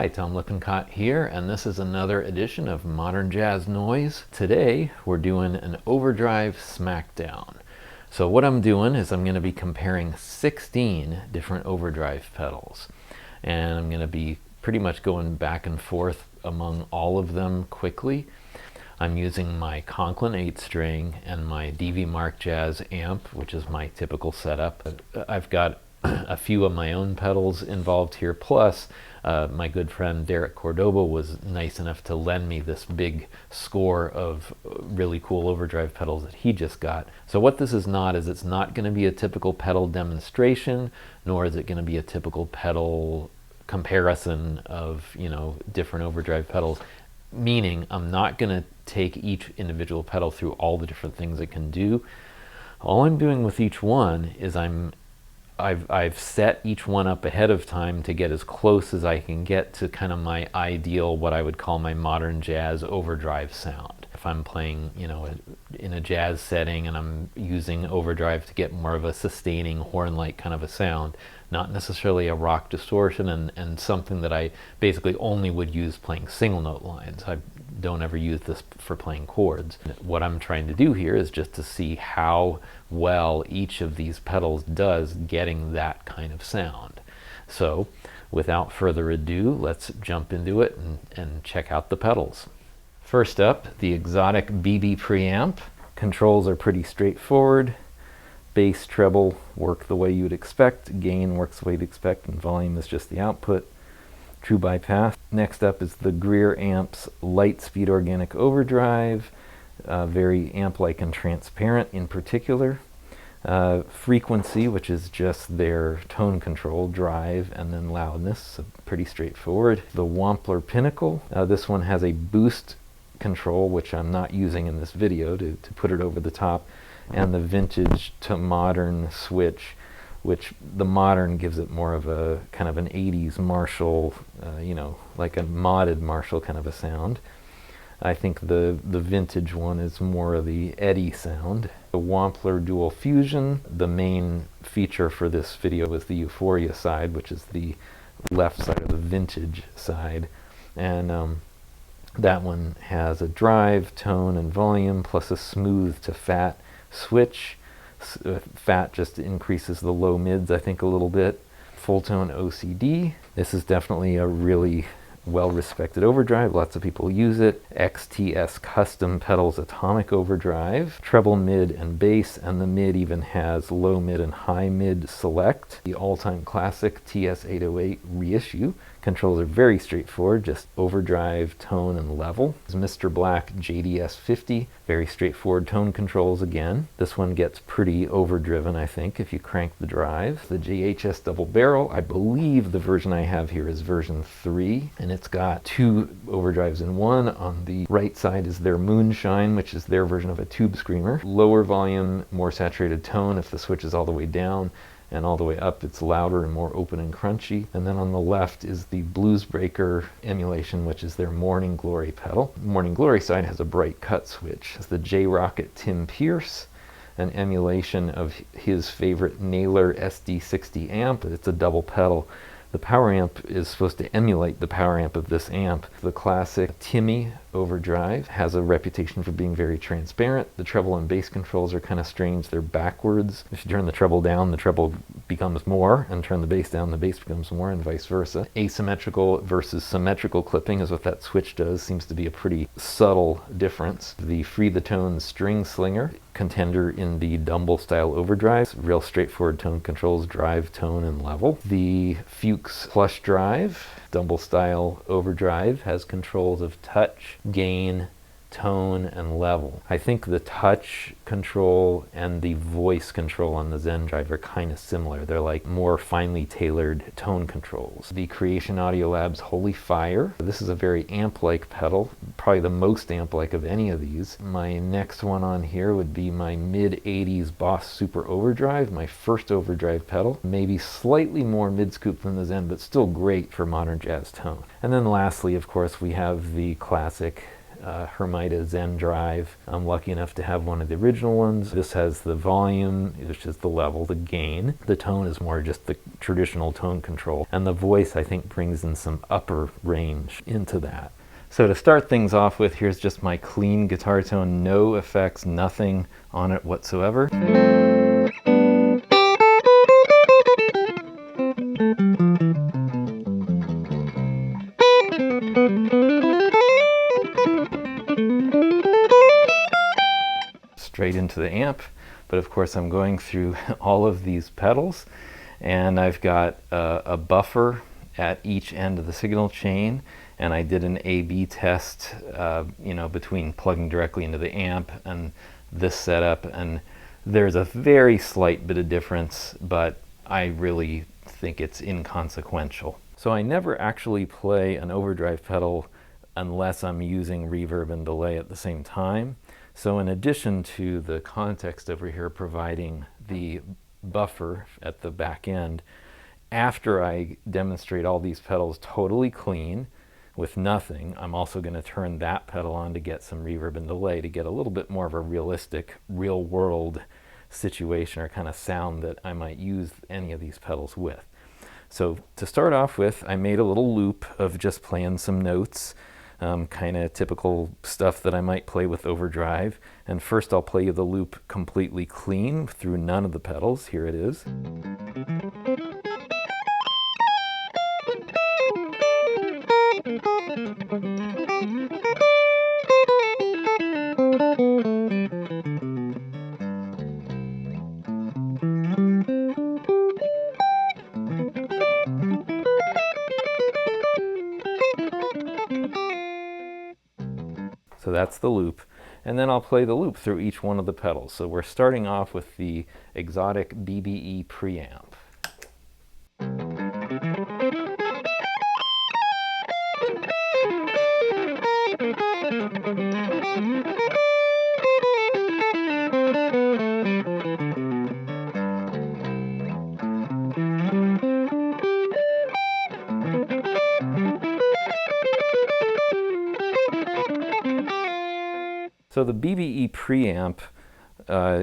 Hi, Tom Lippincott here, and this is another edition of Modern Jazz Noise. Today we're doing an Overdrive Smackdown. So what I'm doing is I'm going to be comparing 16 different Overdrive pedals, and I'm going to be pretty much going back and forth among all of them quickly. I'm using my Conklin 8-string and my DV Mark Jazz amp, which is my typical setup. I've got a few of my own pedals involved here, plus my good friend Derek Cordoba was nice enough to lend me this big score of really cool overdrive pedals that he just got. So what this is not is it's not going to be a typical pedal demonstration, nor is it going to be a typical pedal comparison of, different overdrive pedals. Meaning I'm not going to take each individual pedal through all the different things it can do. All I'm doing with each one is I've set each one up ahead of time to get as close as I can get to kind of my ideal, what I would call my modern jazz overdrive sound. If I'm playing, in a jazz setting and I'm using overdrive to get more of a sustaining horn-like kind of a sound, not necessarily a rock distortion, and something that I basically only would use playing single note lines. I don't ever use this for playing chords. What I'm trying to do here is just to see how well each of these pedals does getting that kind of sound. So without further ado, let's jump into it and check out the pedals. First up, the exotic BB preamp. Controls are pretty straightforward. Bass, treble work the way you would expect, gain works the way you'd expect, and volume is just the output. True bypass. Next up is the Greer Amps Lightspeed Organic Overdrive, very amp-like and transparent in particular. Frequency, which is just their tone control, drive, and then loudness, so pretty straightforward. The Wampler Pinnacle, this one has a boost control, which I'm not using in this video to put it over the top, and the vintage to modern switch, which the modern gives it more of a kind of an 80s Marshall, like a modded Marshall kind of a sound. I think the vintage one is more of the Eddie sound. The Wampler Dual Fusion, the main feature for this video is the Euphoria side, which is the left side of the vintage side. And that one has a drive, tone, and volume, plus a smooth to fat switch. Fat just increases the low mids, I think, a little bit. Full tone OCD. This is definitely a really well-respected overdrive. Lots of people use it. XTS Custom Pedals Atomic Overdrive. Treble, mid, and bass, and the mid even has low mid and high mid select. The all-time classic TS-808 reissue. Controls are very straightforward, just overdrive, tone, and level. This is Mr. Black JDS-50, very straightforward tone controls again. This one gets pretty overdriven, I think, if you crank the drive. The JHS Double Barrel, I believe the version I have here is version 3, and it's got two overdrives in one. On the right side is their Moonshine, which is their version of a tube screamer. Lower volume, more saturated tone if the switch is all the way down, and all the way up it's louder and more open and crunchy. And then on the left is the Blues Breaker emulation, which is their Morning Glory pedal. Morning Glory side has a bright cut switch. It's the J-Rocket Tim Pierce, an emulation of his favorite Naylor SD60 amp. It's a double pedal. The power amp is supposed to emulate the power amp of this amp. The classic Timmy Overdrive has a reputation for being very transparent. The treble and bass controls are kind of strange. They're backwards. If you turn the treble down, the treble becomes more, and turn the bass down, the bass becomes more, and vice versa. Asymmetrical versus symmetrical clipping is what that switch does. Seems to be a pretty subtle difference. The Free the Tone String Slinger, contender in the Dumble style overdrives. Real straightforward tone controls, drive, tone, and level. The Fuchs Plush Drive, Dumble style overdrive, has controls of touch, gain, tone, and level. I think the touch control and the voice control on the Zen Drive are kind of similar. They're like more finely tailored tone controls. The Creation Audio Labs Holy Fire. This is a very amp-like pedal, probably the most amp-like of any of these. My next one on here would be my mid-80s Boss Super Overdrive, my first overdrive pedal. Maybe slightly more mid-scoop than the Zen, but still great for modern jazz tone. And then lastly, of course, we have the classic Hermida Zen Drive. I'm lucky enough to have one of the original ones. This has the volume, which is the level, the gain. The tone is more just the traditional tone control. And the voice, I think, brings in some upper range into that. So to start things off with, here's just my clean guitar tone, no effects, nothing on it whatsoever. Straight into the amp, but of course I'm going through all of these pedals, and I've got a buffer at each end of the signal chain, and I did an A/B test, between plugging directly into the amp and this setup, and there's a very slight bit of difference, but I really think it's inconsequential. So I never actually play an overdrive pedal unless I'm using reverb and delay at the same time. So in addition to the context over here providing the buffer at the back end, after I demonstrate all these pedals totally clean with nothing, I'm also going to turn that pedal on to get some reverb and delay to get a little bit more of a realistic, real world situation or kind of sound that I might use any of these pedals with. So to start off with, I made a little loop of just playing some notes. Kind of typical stuff that I might play with Overdrive. And first I'll play you the loop completely clean through none of the pedals. Here it is. So that's the loop, and then I'll play the loop through each one of the pedals. So we're starting off with the exotic BBE preamp. So the BBE preamp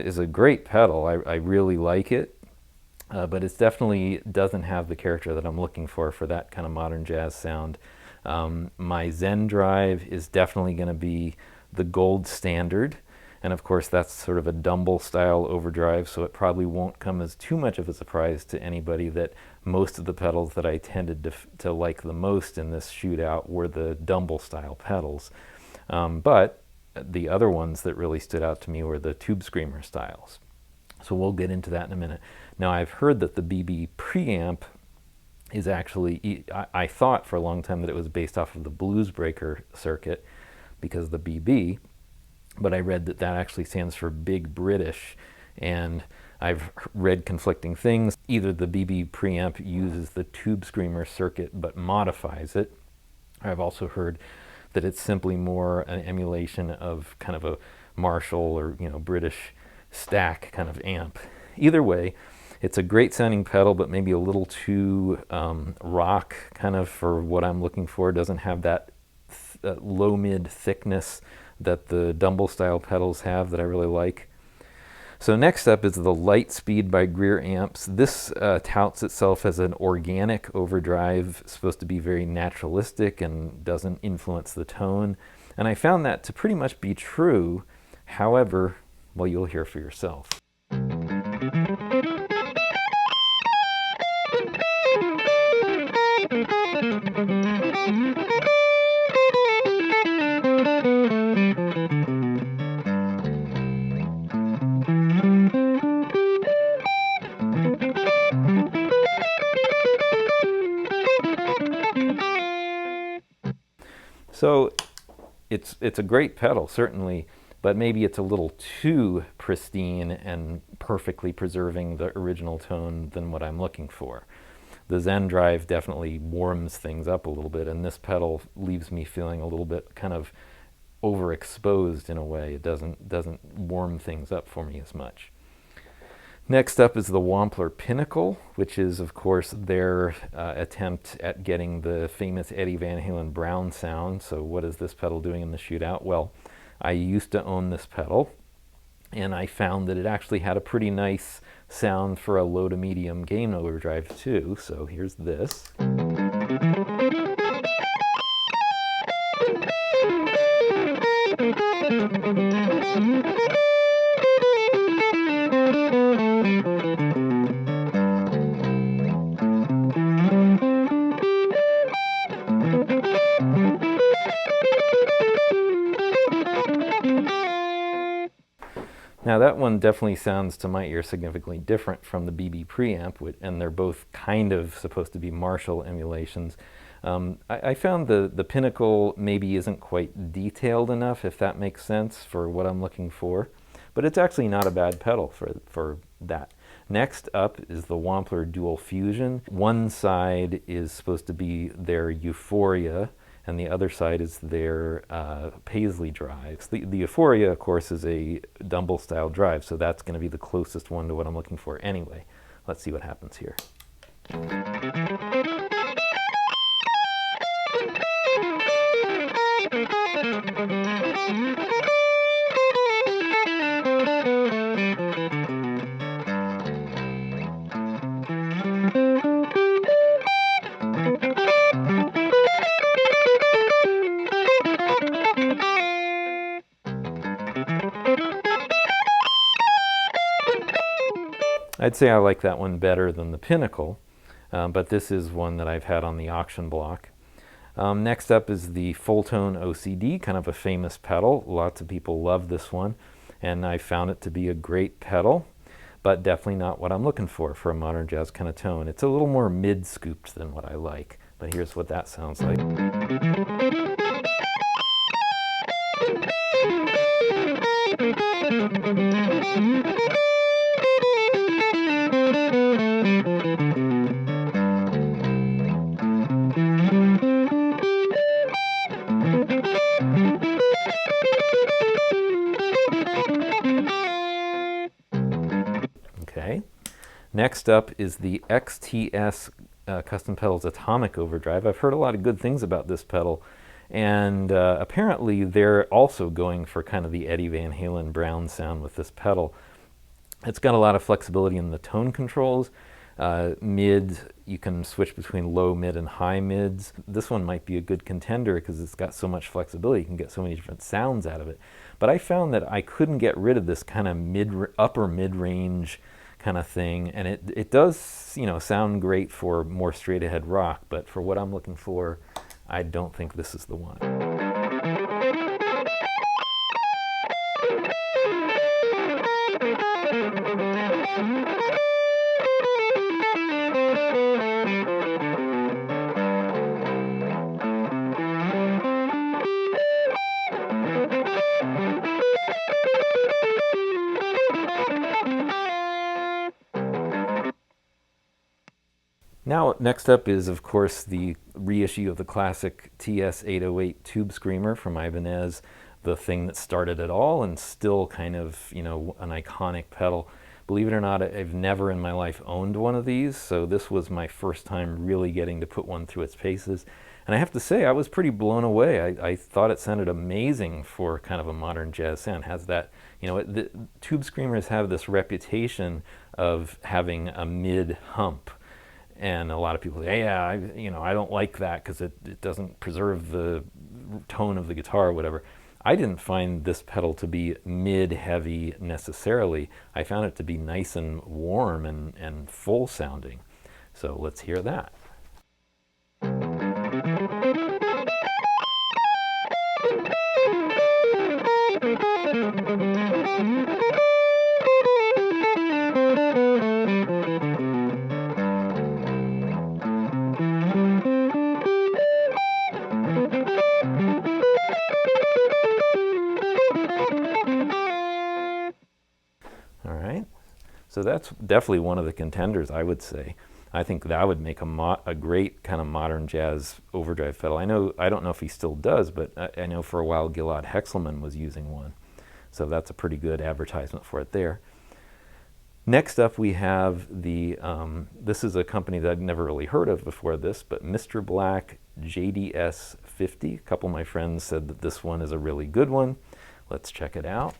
is a great pedal. I really like it, but it definitely doesn't have the character that I'm looking for that kind of modern jazz sound. My Zen Drive is definitely going to be the gold standard, and of course that's sort of a Dumble style overdrive, so it probably won't come as too much of a surprise to anybody that most of the pedals that I tended to like the most in this shootout were the Dumble style pedals. But the other ones that really stood out to me were the Tube Screamer styles. So we'll get into that in a minute. Now I've heard that the BB preamp is actually, I thought for a long time that it was based off of the Blues Breaker circuit because of the BB, but I read that that actually stands for Big British, and I've read conflicting things. Either the BB preamp uses the Tube Screamer circuit but modifies it. I've also heard that it's simply more an emulation of kind of a Marshall or British stack kind of amp. Either way, it's a great sounding pedal, but maybe a little too rock kind of for what I'm looking for. It doesn't have that low mid thickness that the Dumble style pedals have that I really like. So next up is the Lightspeed by Greer amps. This touts itself as an organic overdrive, supposed to be very naturalistic and doesn't influence the tone. And I found that to pretty much be true. However, well, you'll hear for yourself. So it's a great pedal, certainly, but maybe it's a little too pristine and perfectly preserving the original tone than what I'm looking for. The Zen Drive definitely warms things up a little bit, and this pedal leaves me feeling a little bit kind of overexposed in a way. It doesn't warm things up for me as much. Next up is the Wampler Pinnacle, which is, of course, their attempt at getting the famous Eddie Van Halen Brown sound. So what is this pedal doing in the shootout? Well, I used to own this pedal, and I found that it actually had a pretty nice sound for a low to medium gain overdrive too. So here's this. Now that one definitely sounds to my ear significantly different from the BB preamp, and they're both kind of supposed to be Marshall emulations. I found the Pinnacle maybe isn't quite detailed enough, if that makes sense, for what I'm looking for, but it's actually not a bad pedal for that. Next up is the Wampler Dual Fusion. One side is supposed to be their Euphoria, and the other side is their Paisley drives. The Euphoria, of course, is a Dumble-style drive, so that's going to be the closest one to what I'm looking for anyway. Let's see what happens here. I'd say I like that one better than the Pinnacle, but this is one that I've had on the auction block. Next up is the Fulltone OCD, kind of a famous pedal. Lots of people love this one, and I found it to be a great pedal, but definitely not what I'm looking for a modern jazz kind of tone. It's a little more mid-scooped than what I like, but here's what that sounds like. Okay. Next up is the XTS Custom Pedals Atomic Overdrive. I've heard a lot of good things about this pedal, and apparently they're also going for kind of the Eddie Van Halen Brown sound with this pedal. It's got a lot of flexibility in the tone controls. Mid, you can switch between low, mid, and high mids. This one might be a good contender because it's got so much flexibility. You can get so many different sounds out of it. But I found that I couldn't get rid of this kind of upper mid-range kind of thing, and it does, you know, sound great for more straight-ahead rock, but for what I'm looking for, I don't think this is the one. Now, next up is, of course, the reissue of the classic TS-808 Tube Screamer from Ibanez, the thing that started it all and still kind of, you know, an iconic pedal. Believe it or not, I've never in my life owned one of these, so this was my first time really getting to put one through its paces. And I have to say, I was pretty blown away. I thought it sounded amazing for kind of a modern jazz sound. It has that, you know, the Tube Screamers have this reputation of having a mid hump. And a lot of people say, yeah, I don't like that because it doesn't preserve the tone of the guitar or whatever. I didn't find this pedal to be mid-heavy necessarily. I found it to be nice and warm and full sounding. So let's hear that. So that's definitely one of the contenders, I would say. I think that would make a great kind of modern jazz overdrive pedal. I don't know if he still does, but I know for a while Gilad Hexelman was using one. So that's a pretty good advertisement for it there. Next up we have the, this is a company that I'd never really heard of before this, but Mr. Black JDS 50. A couple of my friends said that this one is a really good one. Let's check it out.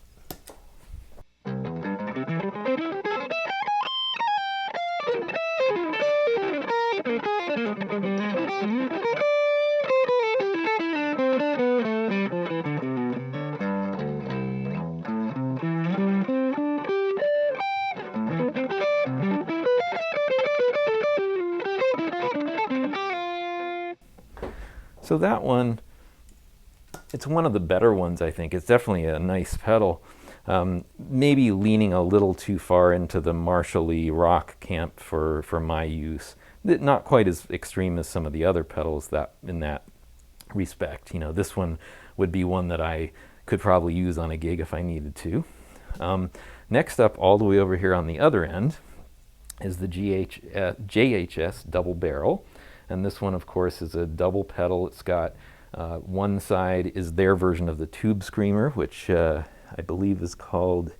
So that one, it's one of the better ones, I think. It's definitely a nice pedal. Maybe leaning a little too far into the Marshall-y rock camp for my use. Not quite as extreme as some of the other pedals that in that respect. You know, this one would be one that I could probably use on a gig if I needed to. Next up, all the way over here on the other end, is the JHS double barrel. And this one, of course, is a double pedal. It's got one side is their version of the Tube Screamer, which I believe is called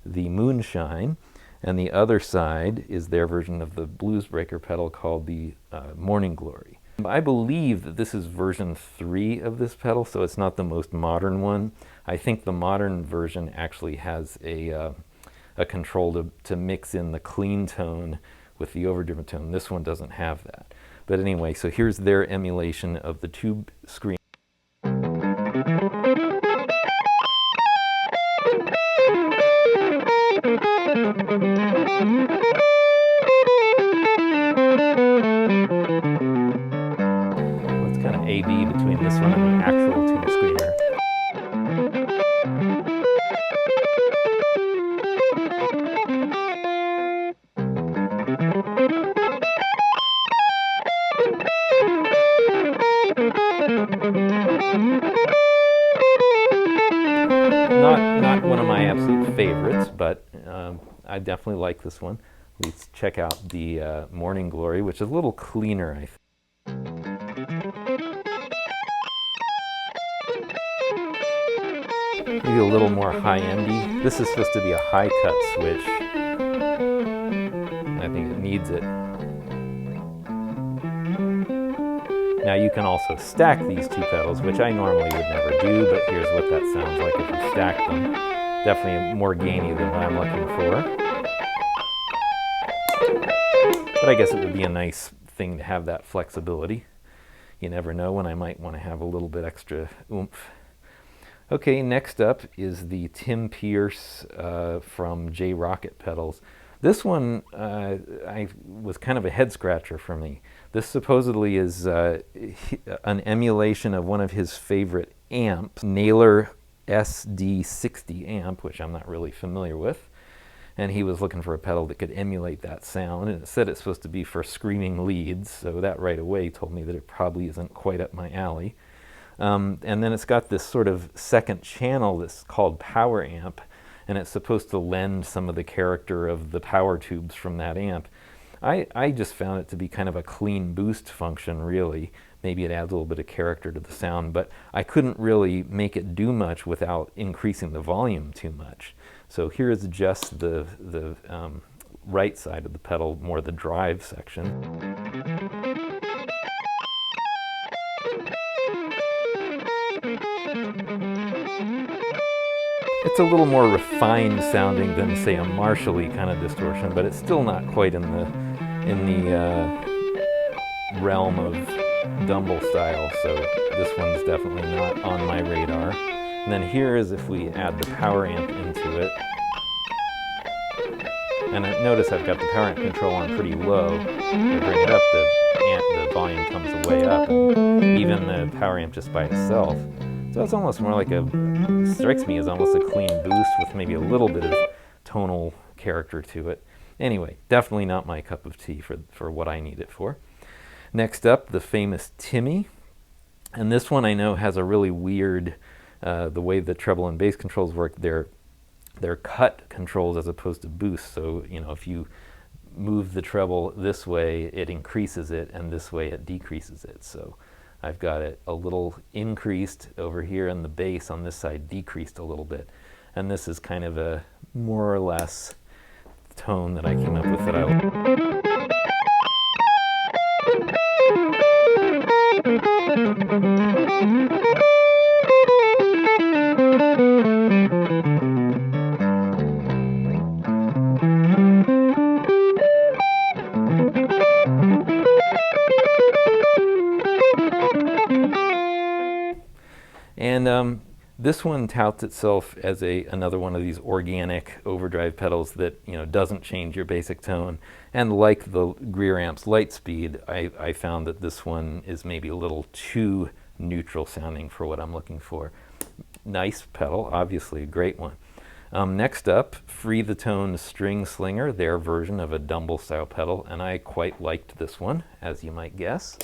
the Moonshine. And the other side is their version of the Bluesbreaker pedal called the Morning Glory. I believe that this is version 3 of this pedal, so it's not the most modern one. I think the modern version actually has a control to mix in the clean tone with the overdriven tone. This one doesn't have that. But anyway, so here's their emulation of the Tube Screamer. Well, it's kind of A-B between this one and the actual Tube Screamer. Not one of my absolute favorites, but I definitely like this one. Let's check out the Morning Glory, which is a little cleaner, I think. Maybe a little more high-endy. This is supposed to be a high-cut switch. I think it needs it. Now you can also stack these two pedals, which I normally would never do, but here's what that sounds like if you stack them. Definitely more gainy than what I'm looking for. But I guess it would be a nice thing to have that flexibility. You never know when I might want to have a little bit extra oomph. Okay, next up is the Tim Pierce from J Rocket pedals. This one was kind of a head scratcher for me. This supposedly is an emulation of one of his favorite amps, Naylor SD60 amp, which I'm not really familiar with. And he was looking for a pedal that could emulate that sound, and it said it's supposed to be for screaming leads, so that right away told me that it probably isn't quite up my alley. And then it's got this sort of second channel that's called Power Amp, and it's supposed to lend some of the character of the power tubes from that amp. I just found it to be kind of a clean boost function, really. Maybe it adds a little bit of character to the sound, but I couldn't really make it do much without increasing the volume too much. So here's just the right side of the pedal, more the drive section. It's a little more refined sounding than, say, a Marshall-y kind of distortion, but it's still not quite in the realm of Dumble style, so this one's definitely not on my radar. And then here is if we add the power amp into it. And notice I've got the power amp control on pretty low. If I bring it up, the volume comes way up, and even the power amp just by itself. So it's almost more like strikes me as almost a clean boost with maybe a little bit of tonal character to it. Anyway, definitely not my cup of tea for what I need it for. Next up, the famous Timmy. And this one I know has a really weird, the way the treble and bass controls work, they're cut controls as opposed to boost. So, you know, if you move the treble this way, it increases it, and this way it decreases it. So I've got it a little increased over here, and the bass on this side decreased a little bit. And this is kind of a more or less tone that I came up with that I like. And this one touts itself as another one of these organic overdrive pedals that, you know, doesn't change your basic tone. And like the Greer Amps Lightspeed, I found that this one is maybe a little too neutral sounding for what I'm looking for. Nice pedal, obviously a great one. Next up, Free the Tone String Slinger, their version of a Dumble style pedal, and I quite liked this one, as you might guess.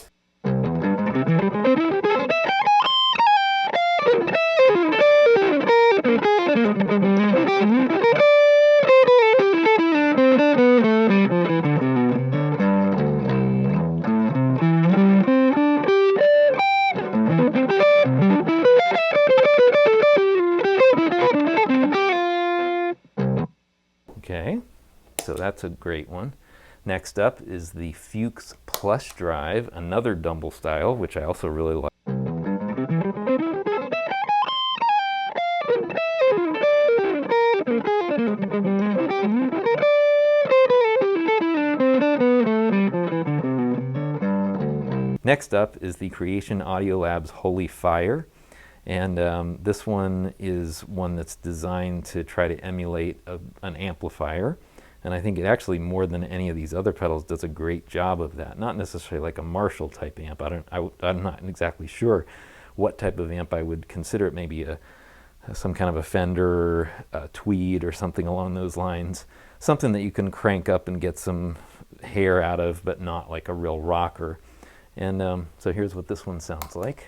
Okay, so that's a great one. Next up is the Fuchs Plush Drive, another Dumble style, which I also really like. Next up is the Creation Audio Labs Holy Fire, and this one is one that's designed to try to emulate an amplifier, and I think it actually, more than any of these other pedals, does a great job of that. Not necessarily like a Marshall type amp. I'm not exactly sure what type of amp I would consider it. Maybe some kind of a Fender, a Tweed, or something along those lines. Something that you can crank up and get some hair out of, but not like a real rocker. And so here's what this one sounds like.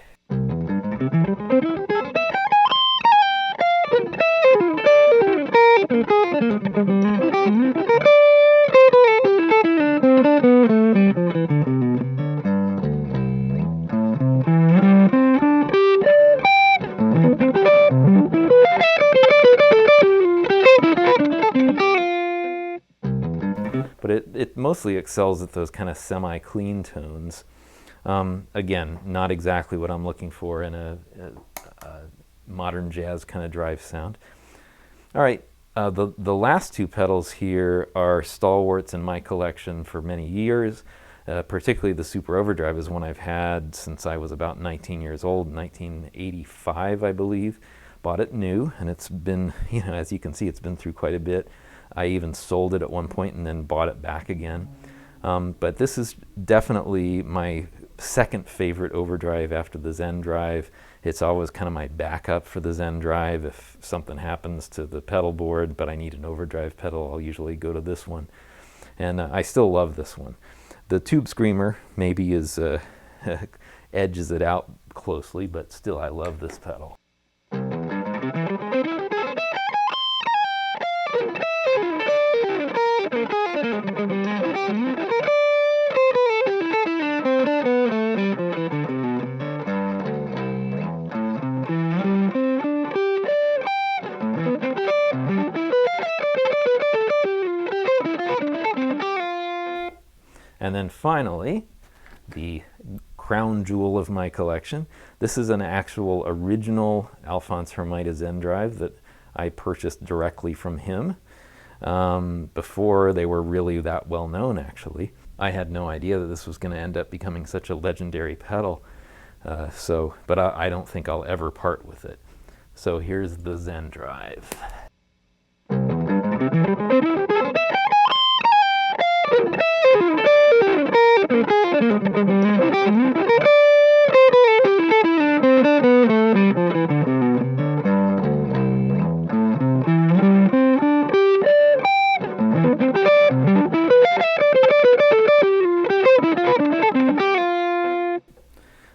But it mostly excels at those kind of semi-clean tones. Again, not exactly what I'm looking for in a modern jazz kind of drive sound. All right, the last two pedals here are stalwarts in my collection for many years. Particularly the Super Overdrive is one I've had since I was about 19 years old, 1985, I believe. Bought it new, and it's been, you know, as you can see, it's been through quite a bit. I even sold it at one point and then bought it back again. But this is definitely my second favorite overdrive after the Zen Drive. It's always kind of my backup for the Zen Drive. If something happens to the pedal board, but I need an overdrive pedal, I'll usually go to this one. And I still love this one. The Tube Screamer maybe is edges it out closely, but still I love this pedal. And then finally, the crown jewel of my collection. This is an actual original Alphonse Hermita Zen Drive that I purchased directly from him before they were really that well known, actually. I had no idea that this was going to end up becoming such a legendary pedal, but I don't think I'll ever part with it. So here's the Zen Drive.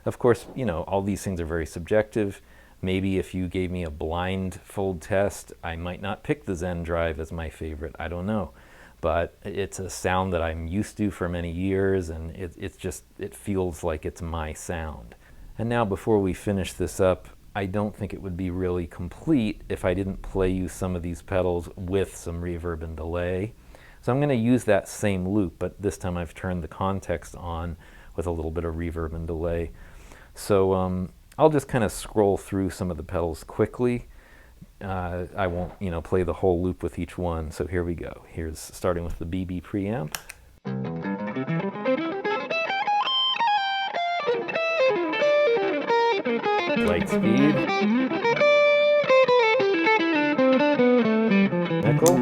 Of course, you know, all these things are very subjective. Maybe if you gave me a blindfold test, I might not pick the Zen Drive as my favorite. I don't know. But it's a sound that I'm used to for many years, and it feels like it's my sound. And now, before we finish this up, I don't think it would be really complete if I didn't play you some of these pedals with some reverb and delay. So I'm going to use that same loop, but this time I've turned the context on with a little bit of reverb and delay. So I'll just kind of scroll through some of the pedals quickly. I won't, play the whole loop with each one. So here we go. Here's starting with the BB preamp. Light speed. Nickel.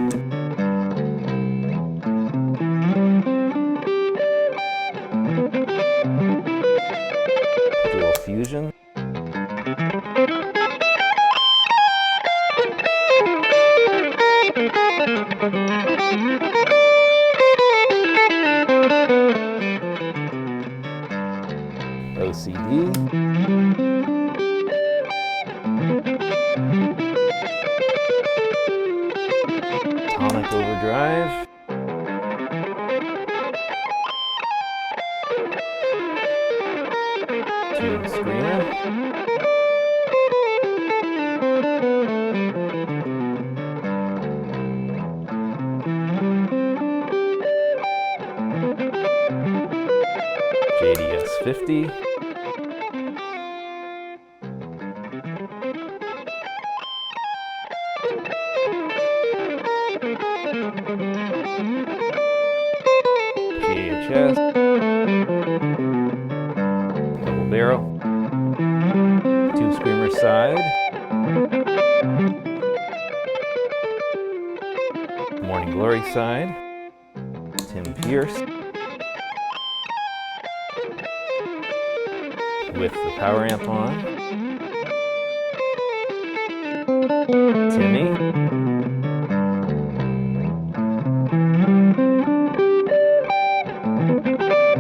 Dual fusion. OCD. Tonic overdrive. Tube screamer. JDS 50. GHS. Double barrel. Tube screamer side. Morning Glory side. Tim Pierce. With the power amp on. Timmy.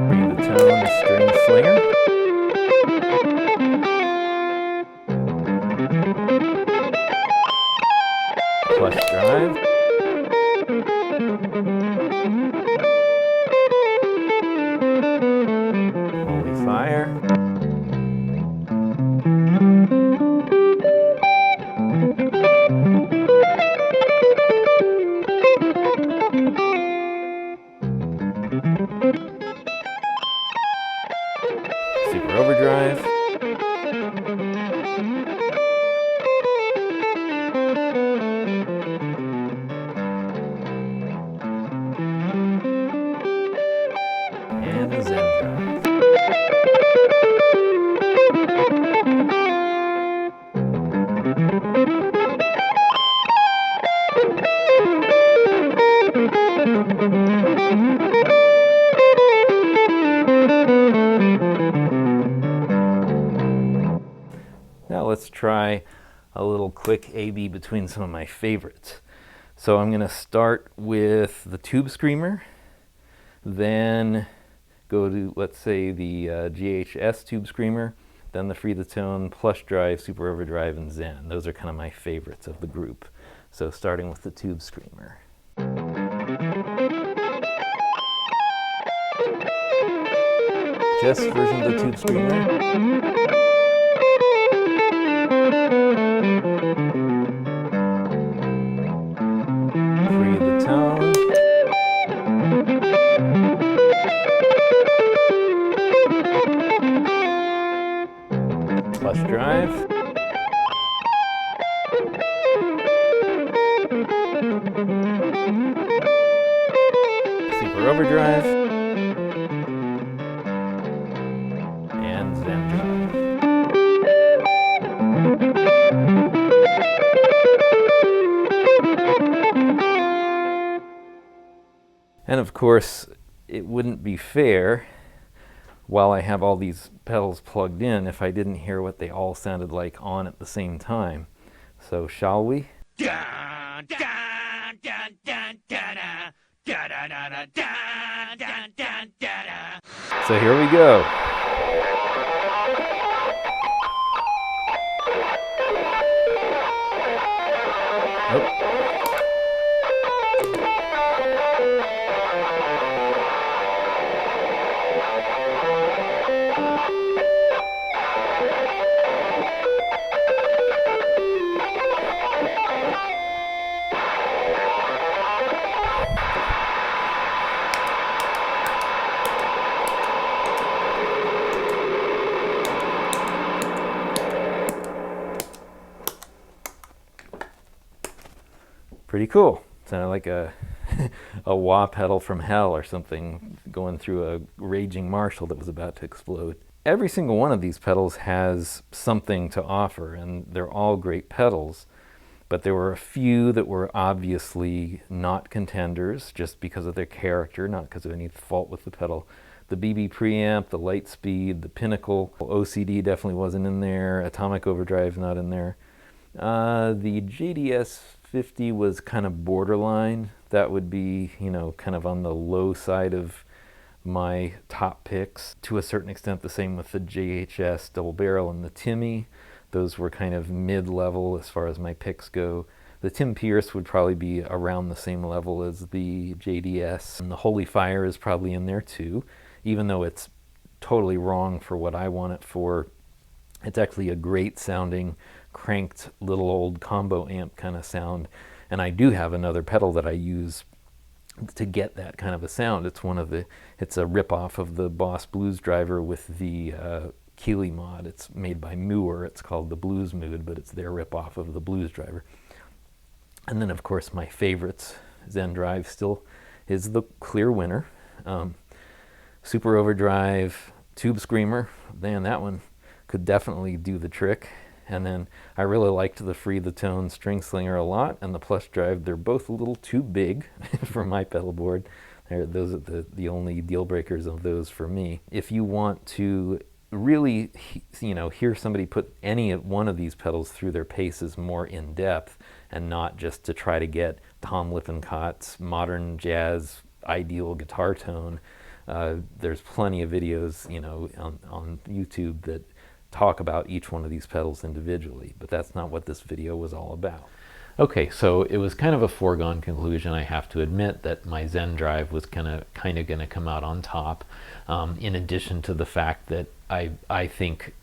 Breathe the Tone string slinger. Plush drive. Holy Fire. Super Overdrive. And the Zen drive. Now let's try a little quick A/B between some of my favorites. So I'm going to start with the Tube Screamer, then go to, let's say, the GHS Tube Screamer, then the Free the Tone, Plush Drive, Super Overdrive, and Zen. Those are kind of my favorites of the group. So starting with the Tube Screamer. Just version of the Tube Screamer. Plush Drive. Super Overdrive. And Zen Drive. And of course, it wouldn't be fair while I have all these pedals plugged in if I didn't hear what they all sounded like on at the same time. So shall we? So here we go. Oh. Pretty cool. Sounded like a a wah pedal from hell or something going through a raging Marshall that was about to explode. Every single one of these pedals has something to offer, and they're all great pedals, but there were a few that were obviously not contenders just because of their character, not because of any fault with the pedal. The BB preamp, the Lightspeed, the Pinnacle, OCD definitely wasn't in there, Atomic Overdrive not in there. The JDS 50 was kind of borderline. That would be, you know, kind of on the low side of my top picks. To a certain extent, the same with the JHS double barrel and the Timmy. Those were kind of mid-level as far as my picks go. The Tim Pierce would probably be around the same level as the JDS. And the Holy Fire is probably in there too, even though it's totally wrong for what I want it for. It's actually a great sounding cranked little old combo amp kind of sound. And I do have another pedal that I use to get that kind of a sound. It's a rip-off of the Boss Blues driver with the Keeley mod. It's made by Muir. It's called the Blues Mood, but it's their rip-off of the Blues driver. And then, of course, my favorites, Zen Drive still is the clear winner. Super Overdrive, Tube Screamer, man, that one could definitely do the trick. And then I really liked the Free the Tone String Slinger a lot, and the Plush Drive. They're both a little too big for my pedal board. Those are the only deal breakers of those for me. If you want to really, you know, hear somebody put any one of these pedals through their paces more in depth, and not just to try to get Tom Lippincot's modern jazz ideal guitar tone, there's plenty of videos, you know, on YouTube that talk about each one of these pedals individually, but that's not what this video was all about. Okay, so it was kind of a foregone conclusion, I have to admit, that my Zen Drive was kind of going to come out on top, in addition to the fact that I think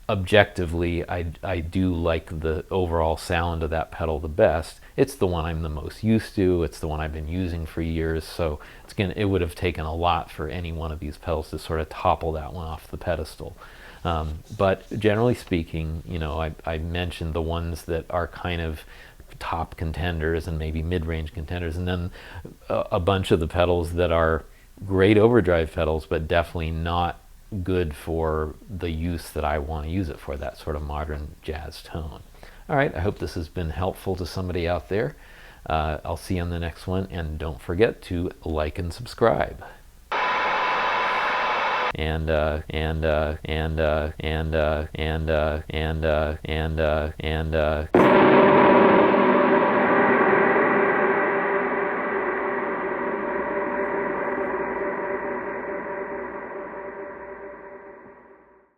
objectively I do like the overall sound of that pedal the best. It's the one I'm the most used to, it's the one I've been using for years, so it would have taken a lot for any one of these pedals to sort of topple that one off the pedestal. But generally speaking, you know, I mentioned the ones that are kind of top contenders and maybe mid-range contenders, and then a bunch of the pedals that are great overdrive pedals, but definitely not good for the use that I want to use it for, that sort of modern jazz tone. All right, I hope this has been helpful to somebody out there. I'll see you on the next one, and don't forget to like and subscribe. And